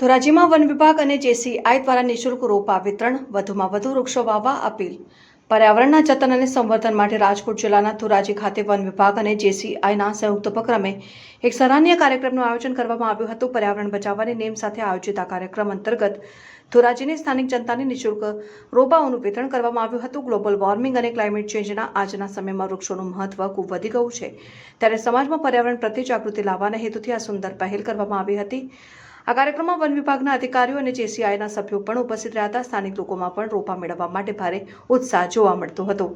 ધોરાજીમાં one વિભાગ અને JCI દ્વારા નિઃશુલ્ક રોપા વિતરણ, વધુમાં વધુ વૃક્ષો વાવવા અપીલ। પર્યાવરણના જતન અને સંવર્ધન માટે રાજકોટ જિલ્લાના ધોરાજી ખાતે વન વિભાગ અને જેસીઆઈના સંયુક્ત ઉપક્રમે એક સરાહનીય કાર્યક્રમનું આયોજન કરવામાં આવ્યું હતું। પર્યાવરણ બચાવવાની નેમ સાથે આયોજિત આ કાર્યક્રમ અંતર્ગત ધોરાજીની સ્થાનિક જનતાને નિઃશુલ્ક રોપાઓનું વિતરણ કરવામાં આવ્યું હતું। ગ્લોબલ વોર્મિંગ અને ક્લાઇમેટ ચેન્જના આજના સમયમાં વૃક્ષોનું મહત્વ ખૂબ વધી ગયું છે, ત્યારે સમાજમાં પર્યાવરણ પ્રત્યે જાગૃતિ લાવવાના હેતુથી આ સુંદર પહેલ કરવામાં આવી હતી। આ કાર્યક્રમમાં વન વિભાગના અધિકારીઓ અને જેસીઆઈના સભ્યો પણ ઉપસ્થિત રહ્યા હતા। સ્થાનિક લોકોમાં પણ રોપા મેળવવા માટે ભારે ઉત્સાહ જોવા મળતો હતો।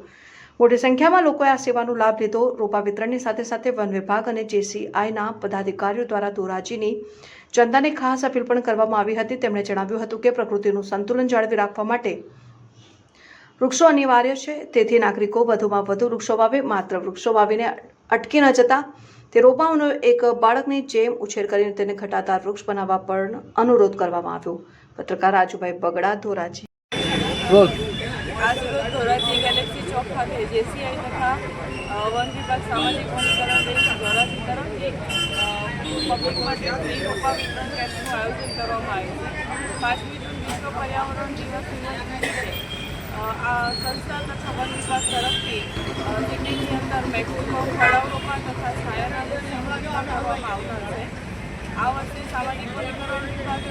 મોટી સંખ્યામાં લોકોએ આ સેવાનો લાભ લીધો। રોપા વિતરણની સાથે સાથે વન વિભાગ અને જેસીઆઈના પદાધિકારીઓ દ્વારા ધોરાજીની જનતાને ખાસ અપીલ પણ કરવામાં આવી હતી। તેમણે જણાવ્યું હતું કે પ્રકૃતિનું સંતુલન જાળવી રાખવા માટે વૃક્ષો અનિવાર્ય છે, તેથી નાગરિકો વધુમાં વધુ વૃક્ષો વાવે। માત્ર વૃક્ષો વાવીને અટકી ન જતા તે રોપાઓનો એક બાળકની જેમ ઉછેર કરીને તેને ઘટાદાર વૃક્ષ બનાવવા પણ અનુરોધ કરવામાં આવ્યો। પત્રકાર રાજુભાઈ બગડા, ધોરાજી। આજરોજ ધોરાજી ગેલેક્સી ચોક ખાતે જેસીઆઈ તથા વન વિભાગ સામાજિક વનીકરણ દેશ ધોરાજી તરફથી પબ્લિક માટે ફ્રી રોપા વિતરણ કેમ્પનું આયોજન કરવામાં આવ્યું છે। 5મી જૂન વિશ્વ પર્યાવરણ દિવસ નિમિત્તે આ સંસ્થા તથા વન વિભાગ તરફથી સિટીની અંદર મેક્સિમમ ફળાવ રોપા તથા છાયાના વૃક્ષોનું વિતરણ કરવામાં આવનાર છે। આ વર્ષે સામાજિક વનીકરણ વિભાગ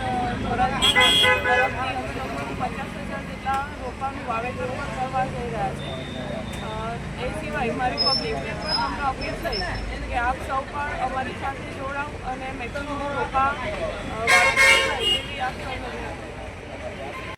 ધોરાજી તરફથી અમે લોકો 50,000 જેટલા રોપાનું વાવેતર પણ કરવા જઈ રહ્યા છે। એ સિવાય મારી પબ્લિકને પણ અમને અપીલ થઈ કે આપ સૌ પણ અમારી સાથે જોડાવ અને મેક્સિમમ રોપા વાવેતર થાય એવી આપ સૌને